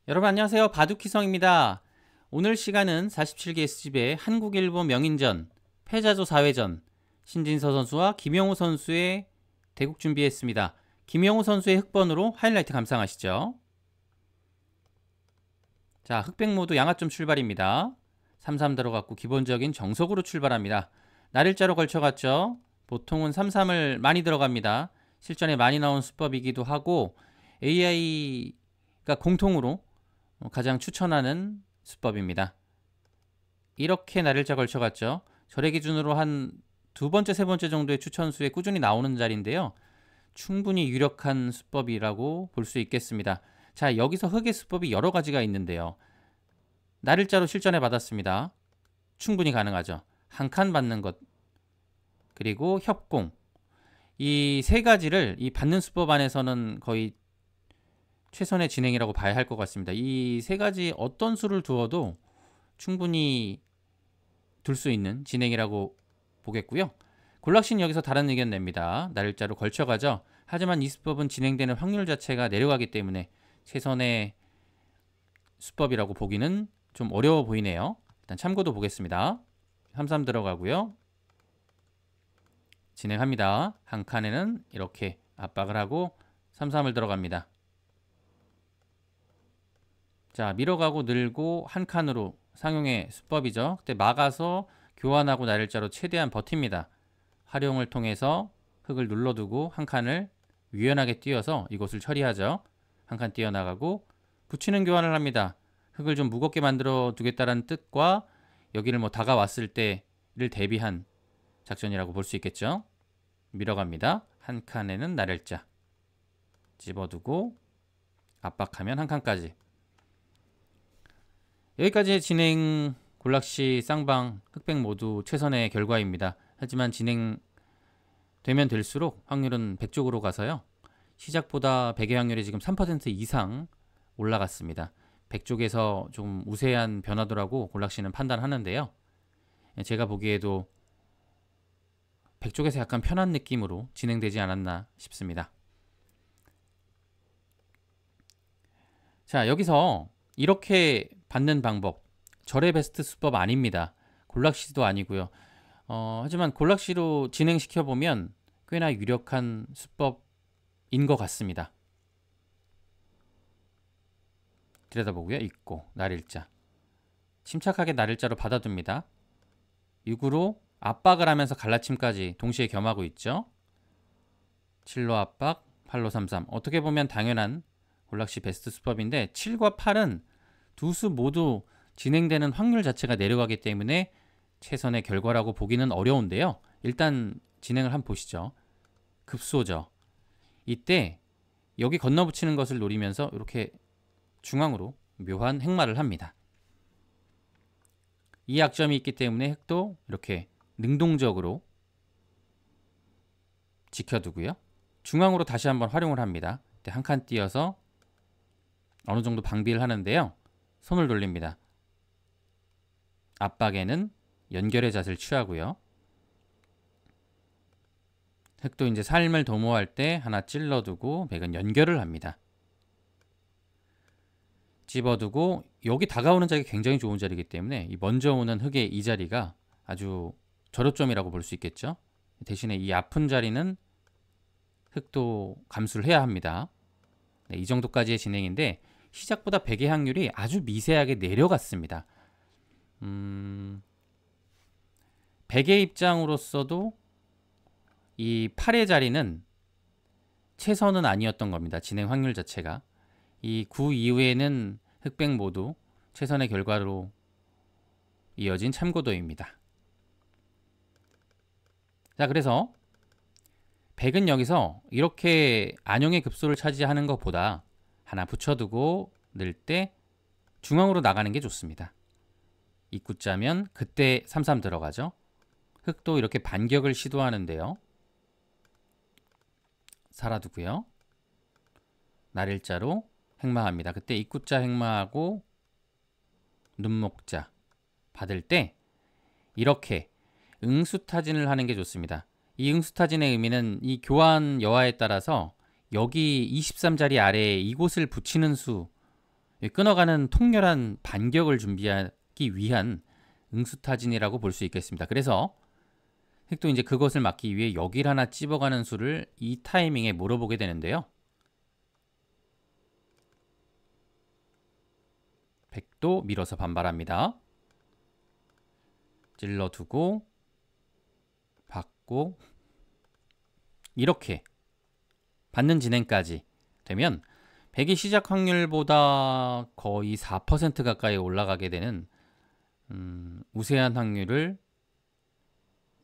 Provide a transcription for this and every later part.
여러분 안녕하세요. 바둑기성입니다. 오늘 시간은 47개 S집의 한국일본 명인전 패자조 4회전 신진서 선수와 김영호 선수의 대국 준비했습니다. 김영호 선수의 흑번으로 하이라이트 감상하시죠. 자, 흑백 모두 양아점 출발입니다. 3-3 들어갔고 기본적인 정석으로 출발합니다. 날일자로 걸쳐갔죠. 보통은 3-3을 많이 들어갑니다. 실전에 많이 나온 수법이기도 하고 AI가 공통으로 가장 추천하는 수법입니다. 이렇게 날일자 걸쳐갔죠. 절의 기준으로 한 두 번째, 세 번째 정도의 추천수에 꾸준히 나오는 자리인데요. 충분히 유력한 수법이라고 볼 수 있겠습니다. 자, 여기서 흑의 수법이 여러 가지가 있는데요. 날일자로 실전에 받았습니다. 충분히 가능하죠. 한 칸 받는 것, 그리고 협공. 이 세 가지를 이 받는 수법 안에서는 거의 최선의 진행이라고 봐야 할 것 같습니다. 이 세 가지 어떤 수를 두어도 충분히 둘 수 있는 진행이라고 보겠고요. 골락신 여기서 다른 의견 냅니다. 날일자로 걸쳐가죠. 하지만 이 수법은 진행되는 확률 자체가 내려가기 때문에 최선의 수법이라고 보기는 좀 어려워 보이네요. 일단 참고도 보겠습니다. 3-3 들어가고요. 진행합니다. 한 칸에는 이렇게 압박을 하고 3-3을 들어갑니다. 자, 밀어가고 늘고 한 칸으로 상용의 수법이죠. 그때 막아서 교환하고 날일자로 최대한 버팁니다. 활용을 통해서 흑을 눌러두고 한 칸을 유연하게 띄어서 이곳을 처리하죠. 한 칸 띄어나가고 붙이는 교환을 합니다. 흑을 좀 무겁게 만들어 두겠다는 뜻과 여기를 뭐 다가왔을 때를 대비한 작전이라고 볼 수 있겠죠. 밀어갑니다. 한 칸에는 날일자 집어두고 압박하면 한 칸까지. 여기까지의 진행 골락시, 쌍방, 흑백 모두 최선의 결과입니다. 하지만 진행되면 될수록 확률은 100쪽으로 가서요. 시작보다 100의 확률이 지금 3% 이상 올라갔습니다. 100쪽에서 좀 우세한 변화도라고 골락시는 판단하는데요. 제가 보기에도 100쪽에서 약간 편한 느낌으로 진행되지 않았나 싶습니다. 자, 여기서 이렇게 받는 방법, 절의 베스트 수법 아닙니다. 골락시도 아니고요. 하지만 골락시로 진행시켜보면 꽤나 유력한 수법인 것 같습니다. 들여다보고요. 있고 날일자 침착하게 날일자로 받아둡니다. 6으로 압박을 하면서 갈라침까지 동시에 겸하고 있죠. 7로 압박, 8로 3-3. 어떻게 보면 당연한 골락시 베스트 수법인데 7과 8은 두 수 모두 진행되는 확률 자체가 내려가기 때문에 최선의 결과라고 보기는 어려운데요. 일단 진행을 한번 보시죠. 급소죠. 이때 여기 건너붙이는 것을 노리면서 이렇게 중앙으로 묘한 행마를 합니다. 이 약점이 있기 때문에 흑도 이렇게 능동적으로 지켜두고요. 중앙으로 다시 한번 활용을 합니다. 한 칸 띄어서 어느 정도 방비를 하는데요. 손을 돌립니다. 압박에는 연결의 자세를 취하고요. 흑도 이제 삶을 도모할 때 하나 찔러두고 백은 연결을 합니다. 집어두고 여기 다가오는 자리가 굉장히 좋은 자리이기 때문에 이 먼저 오는 흑의 이 자리가 아주 절호점이라고 볼 수 있겠죠. 대신에 이 아픈 자리는 흑도 감수를 해야 합니다. 네, 이 정도까지의 진행인데 시작보다 100의 확률이 아주 미세하게 내려갔습니다. 100의 입장으로서도 이 8의 자리는 최선은 아니었던 겁니다. 진행 확률 자체가. 이 9 이후에는 흑백 모두 최선의 결과로 이어진 참고도입니다. 자, 그래서 100은 여기서 이렇게 안용의 급소를 차지하는 것보다 하나 붙여두고 늘 때 중앙으로 나가는 게 좋습니다. 입구자면 그때 3-3 들어가죠. 흑도 이렇게 반격을 시도하는데요. 살아두고요. 날일자로 행마합니다. 그때 입구자 행마하고 눈목자 받을 때 이렇게 응수타진을 하는 게 좋습니다. 이 응수타진의 의미는 이 교환 여하에 따라서 여기 23자리 아래에 이곳을 붙이는 수, 끊어가는 통렬한 반격을 준비하기 위한 응수타진이라고 볼 수 있겠습니다. 그래서 흑도 이제 그것을 막기 위해 여길 하나 찝어가는 수를 이 타이밍에 물어보게 되는데요. 백도 밀어서 반발합니다. 찔러두고 받고 이렇게 받는 진행까지 되면 백이 시작 확률보다 거의 4% 가까이 올라가게 되는 우세한 확률을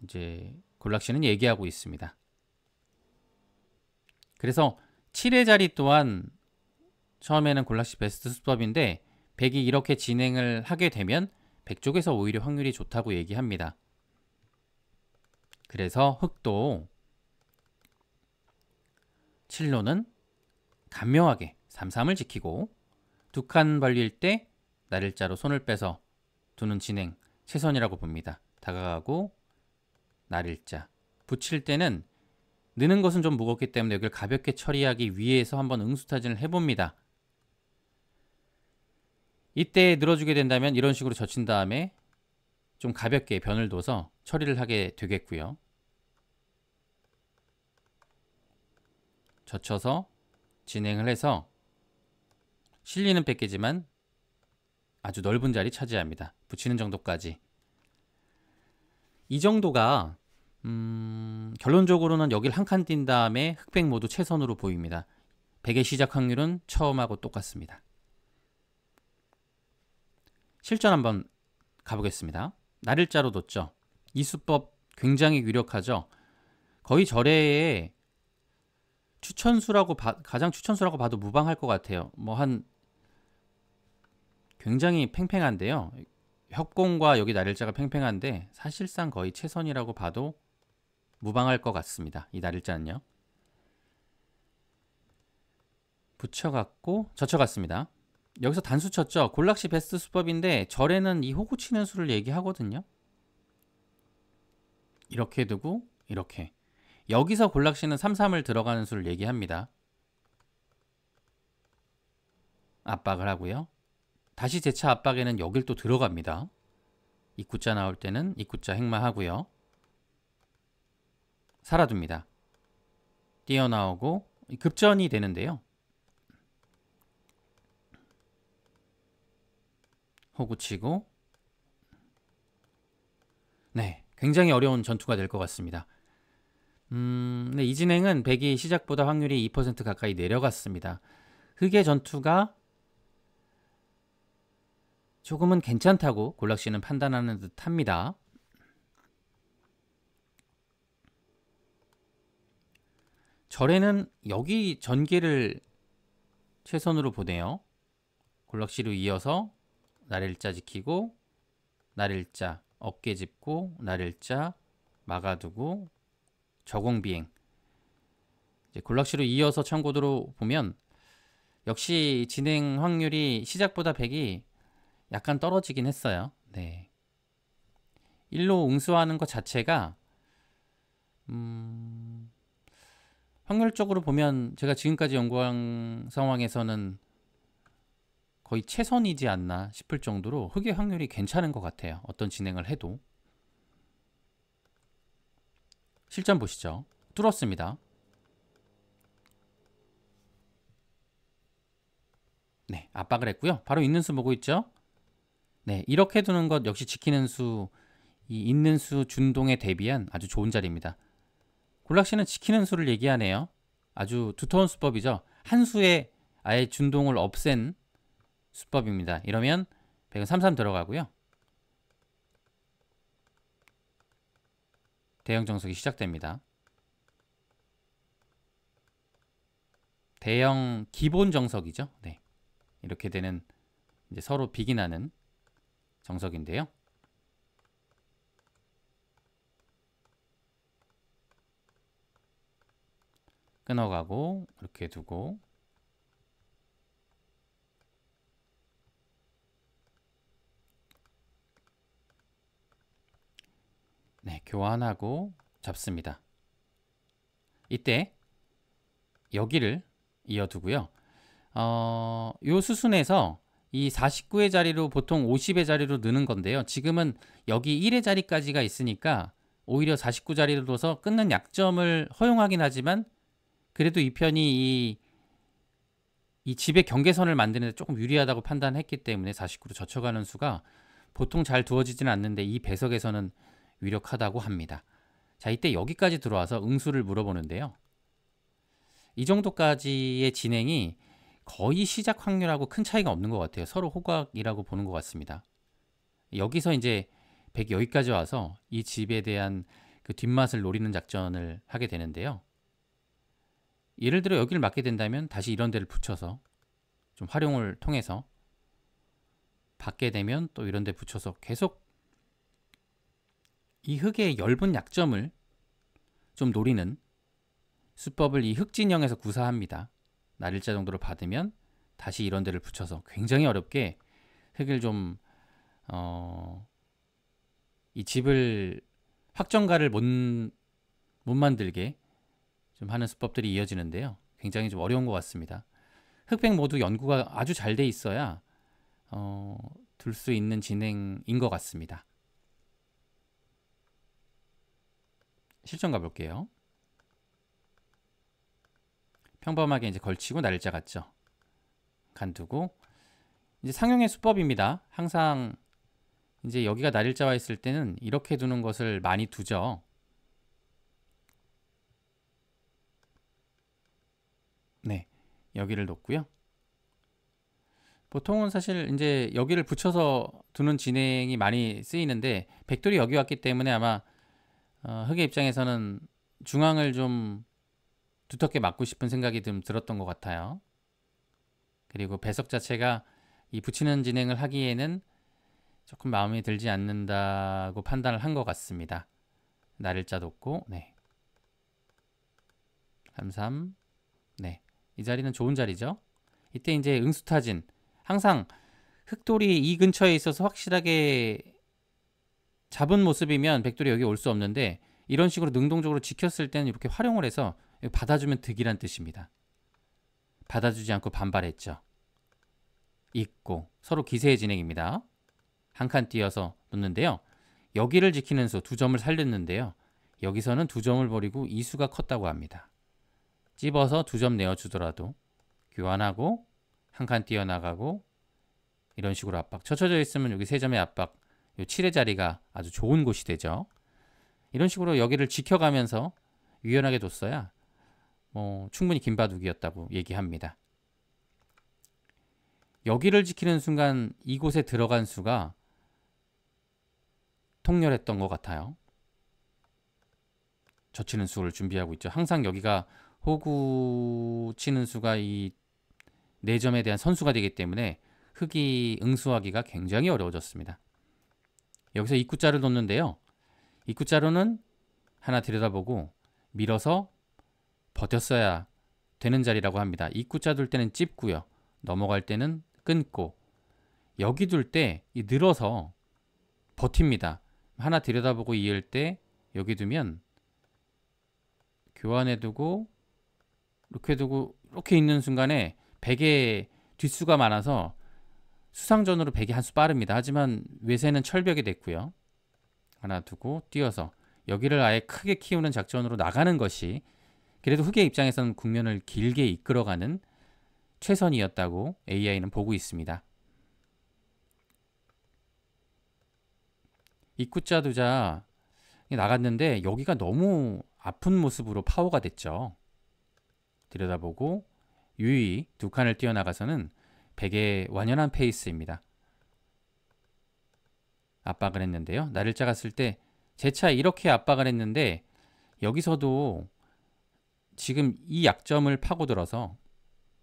이제 골락씨는 얘기하고 있습니다. 그래서 7의 자리 또한 처음에는 골락씨 베스트 수법인데 백이 이렇게 진행을 하게 되면 백 쪽에서 오히려 확률이 좋다고 얘기합니다. 그래서 흑도 7로는 간명하게 3-3을 지키고 두 칸 벌릴 때 나를자로 손을 빼서 두는 진행 최선이라고 봅니다. 다가가고 나를자 붙일 때는 느는 것은 좀 무겁기 때문에 여기를 가볍게 처리하기 위해서 한번 응수타진을 해봅니다. 이때 늘어주게 된다면 이런 식으로 젖힌 다음에 좀 가볍게 변을 둬서 처리를 하게 되겠고요. 젖혀서 진행을 해서 실리는 뺏기지만 아주 넓은 자리 차지합니다. 붙이는 정도까지. 이 정도가 결론적으로는 여길 한 칸 띈 다음에 흑백 모두 최선으로 보입니다. 백의 시작 확률은 처음하고 똑같습니다. 실전 한번 가보겠습니다. 나를자로 뒀죠. 이 수법 굉장히 유력하죠. 거의 절에의 추천수라고 가장 추천수라고 봐도 무방할 것 같아요. 뭐 한 굉장히 팽팽한데요. 협공과 여기 나를자가 팽팽한데 사실상 거의 최선이라고 봐도 무방할 것 같습니다. 이 나를자는요. 붙여갖고 젖혀갔습니다. 여기서 단수 쳤죠. 골락시 베스트 수법인데 절에는 이 호구 치는 수를 얘기하거든요. 이렇게 두고 이렇게. 여기서 골락시는 3-3을 들어가는 수를 얘기합니다. 압박을 하고요. 다시 재차 압박에는 여길 또 들어갑니다. 입구자 나올 때는 입구자 행마하고요. 살아둡니다. 뛰어나오고 급전이 되는데요. 호구치고 네, 굉장히 어려운 전투가 될 것 같습니다. 네, 이 진행은 백이 시작보다 확률이 2% 가까이 내려갔습니다. 흑의 전투가 조금은 괜찮다고 골락씨는 판단하는 듯 합니다. 절에는 여기 전개를 최선으로 보네요. 골락씨로 이어서 나를자 지키고 나를자 어깨 짚고 나를자 막아두고 저공비행. 이제 골락씨로 이어서 참고도로 보면 역시 진행 확률이 시작보다 백이 약간 떨어지긴 했어요. 네. 1로 응수하는 것 자체가 확률적으로 보면 제가 지금까지 연구한 상황에서는 거의 최선이지 않나 싶을 정도로 흑의 확률이 괜찮은 것 같아요. 어떤 진행을 해도. 실전 보시죠. 뚫었습니다. 네, 압박을 했고요. 바로 있는 수 보고 있죠. 네, 이렇게 두는 것 역시 지키는 수, 이 있는 수 준동에 대비한 아주 좋은 자리입니다. 골락씨는 지키는 수를 얘기하네요. 아주 두터운 수법이죠. 한 수에 아예 준동을 없앤 수법입니다. 이러면 백은 3-3 들어가고요. 대형 정석이 시작됩니다. 대형 기본 정석이죠. 네, 이렇게 되는 이제 서로 비긴하는 정석인데요. 끊어가고 이렇게 두고 네, 교환하고 잡습니다. 이때 여기를 이어두고요. 요 수순에서 이 49의 자리로 보통 50의 자리로 느는 건데요. 지금은 여기 1의 자리까지가 있으니까 오히려 49 자리로 둬서 끊는 약점을 허용하긴 하지만 그래도 이 편이 이 집의 경계선을 만드는 데 조금 유리하다고 판단했기 때문에 49로 젖혀가는 수가 보통 잘 두어지지는 않는데 이 배석에서는 유력하다고 합니다. 자, 이때 여기까지 들어와서 응수를 물어보는데요. 이 정도까지의 진행이 거의 시작 확률하고 큰 차이가 없는 것 같아요. 서로 호각이라고 보는 것 같습니다. 여기서 이제 100 여기까지 와서 이 집에 대한 그 뒷맛을 노리는 작전을 하게 되는데요. 예를 들어 여기를 맞게 된다면 다시 이런 데를 붙여서 좀 활용을 통해서 받게 되면 또 이런 데 붙여서 계속 이 흙의 엷은 약점을 좀 노리는 수법을 이 흙진영에서 구사합니다. 날일자 정도로 받으면 다시 이런 데를 붙여서 굉장히 어렵게 흙을 좀 이 집을 확정가를 못 만들게 좀 하는 수법들이 이어지는데요. 굉장히 좀 어려운 것 같습니다. 흑백 모두 연구가 아주 잘 돼 있어야 둘 수 있는 진행인 것 같습니다. 실전 가볼게요. 평범하게 이제 걸치고 날짜 같죠. 간두고 이제 상용의 수법입니다. 항상 이제 여기가 날일자와 있을 때는 이렇게 두는 것을 많이 두죠. 네, 여기를 놓고요. 보통은 사실 이제 여기를 붙여서 두는 진행이 많이 쓰이는데 백돌이 여기 왔기 때문에 아마 흑의 입장에서는 중앙을 좀 두텁게 막고 싶은 생각이 좀 들었던 것 같아요. 그리고 배석 자체가 이 붙이는 진행을 하기에는 조금 마음에 들지 않는다고 판단을 한 것 같습니다. 날일자 뒀고 네. 33 네. 이 자리는 좋은 자리죠. 이때 이제 응수타진 항상 흑돌이 이 근처에 있어서 확실하게 잡은 모습이면 백돌이 여기 올 수 없는데 이런 식으로 능동적으로 지켰을 때는 이렇게 활용을 해서 받아주면 득이란 뜻입니다. 받아주지 않고 반발했죠. 있고 서로 기세의 진행입니다. 한 칸 띄어서 놓는데요. 여기를 지키는 수 2점을 살렸는데요. 여기서는 2점을 버리고 이 수가 컸다고 합니다. 찝어서 2점 내어주더라도 교환하고 한 칸 띄어나가고 이런 식으로 압박. 쳐쳐져 있으면 여기 3점의 압박, 요 7의 자리가 아주 좋은 곳이 되죠. 이런 식으로 여기를 지켜가면서 유연하게 뒀어야 충분히 긴바둑이었다고 얘기합니다. 여기를 지키는 순간 이곳에 들어간 수가 통렬했던 것 같아요. 젖히는 수를 준비하고 있죠. 항상 여기가 호구 치는 수가 이 4점에 대한 선수가 되기 때문에 흑이 응수하기가 굉장히 어려워졌습니다. 여기서 입구자를 놓는데요. 입구자로는 하나 들여다보고 밀어서 버텼어야 되는 자리라고 합니다. 입구자 둘 때는 찝고요. 넘어갈 때는 끊고 여기 둘 때 늘어서 버팁니다. 하나 들여다보고 이을 때 여기 두면 교환해 두고 이렇게 두고 이렇게 있는 순간에 100의 뒷수가 많아서 수상전으로 100이 한 수 빠릅니다. 하지만 외세는 철벽이 됐고요. 하나 두고 띄어서 여기를 아예 크게 키우는 작전으로 나가는 것이 그래도 흑의 입장에서는 국면을 길게 이끌어가는 최선이었다고 AI는 보고 있습니다. 입구자 두자 나갔는데 여기가 너무 아픈 모습으로 파워가 됐죠. 들여다보고 유의 2칸을 띄어나가서는 100의 완연한 페이스입니다. 압박을 했는데요. 날일자 갔을 때 재차 이렇게 압박을 했는데 여기서도 지금 이 약점을 파고들어서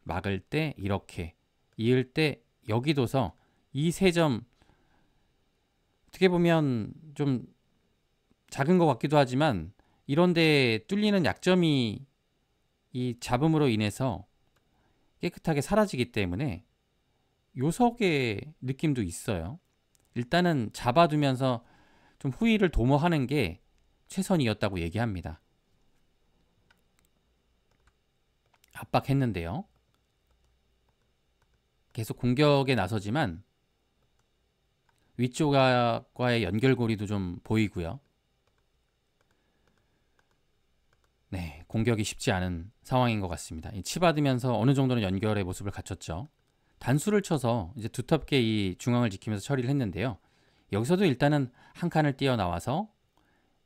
막을 때 이렇게 이을 때 여기 둬서 이 3점 어떻게 보면 좀 작은 것 같기도 하지만 이런데 뚫리는 약점이 이 잡음으로 인해서 깨끗하게 사라지기 때문에 요석의 느낌도 있어요. 일단은 잡아두면서 좀 후위를 도모하는 게 최선이었다고 얘기합니다. 압박했는데요. 계속 공격에 나서지만 위쪽과의 연결고리도 좀 보이고요. 네, 공격이 쉽지 않은 상황인 것 같습니다. 치받으면서 어느 정도는 연결의 모습을 갖췄죠. 단수를 쳐서 이제 두텁게 이 중앙을 지키면서 처리를 했는데요. 여기서도 일단은 한 칸을 뛰어나와서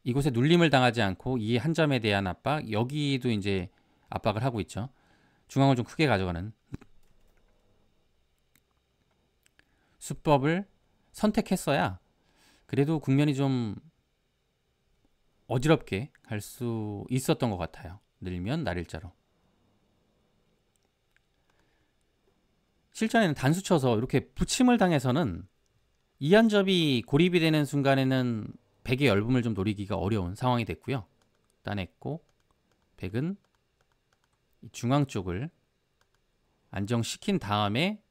이곳에 눌림을 당하지 않고 이 한 점에 대한 압박, 여기도 이제 압박을 하고 있죠. 중앙을 좀 크게 가져가는 수법을 선택했어야 그래도 국면이 좀 어지럽게 갈 수 있었던 것 같아요. 늘면 날일자로. 실전에는 단수 쳐서 이렇게 붙임을 당해서는 이 한 점이 고립이 되는 순간에는 백의 열분을 좀 노리기가 어려운 상황이 됐고요. 따냈고 백은 중앙 쪽을 안정시킨 다음에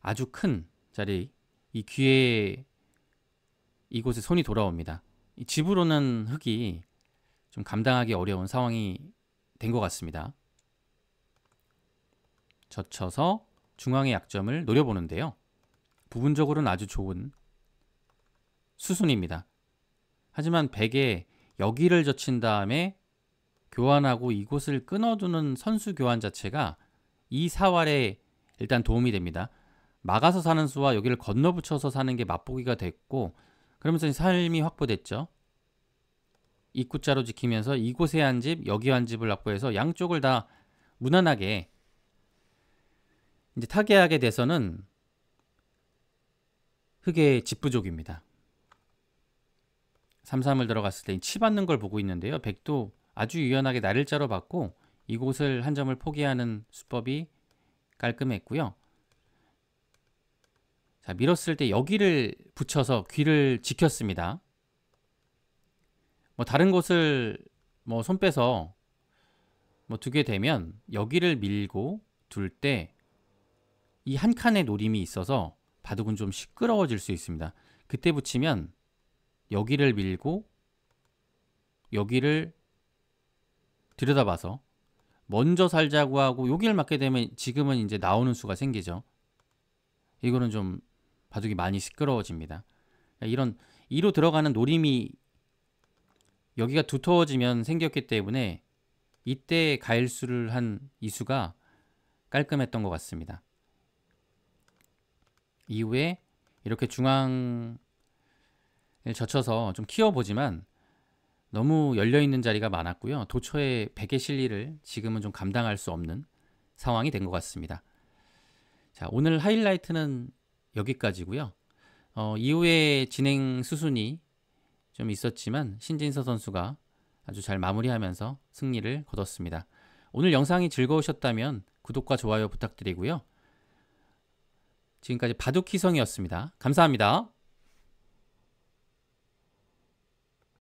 아주 큰 자리, 이 귀에 이곳에 손이 돌아옵니다. 이 집으로는 흙이 좀 감당하기 어려운 상황이 된 것 같습니다. 젖혀서 중앙의 약점을 노려보는데요. 부분적으로는 아주 좋은 수순입니다. 하지만 백에 여기를 젖힌 다음에 교환하고 이곳을 끊어두는 선수 교환 자체가 이 사활에 일단 도움이 됩니다. 막아서 사는 수와 여기를 건너붙여서 사는 게 맛보기가 됐고, 그러면서 삶이 확보됐죠. 입구자로 지키면서 이곳에 한 집, 여기 한 집을 확보해서 양쪽을 다 무난하게 이제 타개하게 돼서는 흙의 집 부족입니다. 3-3을 들어갔을 때 치받는 걸 보고 있는데요. 백도 아주 유연하게 날일자로 받고 이곳을 한 점을 포기하는 수법이 깔끔했고요. 자, 밀었을 때 여기를 붙여서 귀를 지켰습니다. 뭐 다른 곳을 뭐 손 빼서 뭐 두게 되면 여기를 밀고 둘 때 이 한 칸의 노림이 있어서 바둑은 좀 시끄러워질 수 있습니다. 그때 붙이면 여기를 밀고 여기를 들여다봐서 먼저 살자고 하고 여기를 맞게 되면 지금은 이제 나오는 수가 생기죠. 이거는 좀 바둑이 많이 시끄러워집니다. 이런 2로 들어가는 노림이 여기가 두터워지면 생겼기 때문에 이때 가일수를 한 이수가 깔끔했던 것 같습니다. 이후에 이렇게 중앙을 젖혀서 좀 키워보지만 너무 열려있는 자리가 많았고요. 도처의 백의 실리를 지금은 좀 감당할 수 없는 상황이 된 것 같습니다. 자, 오늘 하이라이트는 여기까지고요. 이후에 진행 수순이 좀 있었지만 신진서 선수가 아주 잘 마무리하면서 승리를 거뒀습니다. 오늘 영상이 즐거우셨다면 구독과 좋아요 부탁드리고요. 지금까지 바둑희성이었습니다. 감사합니다.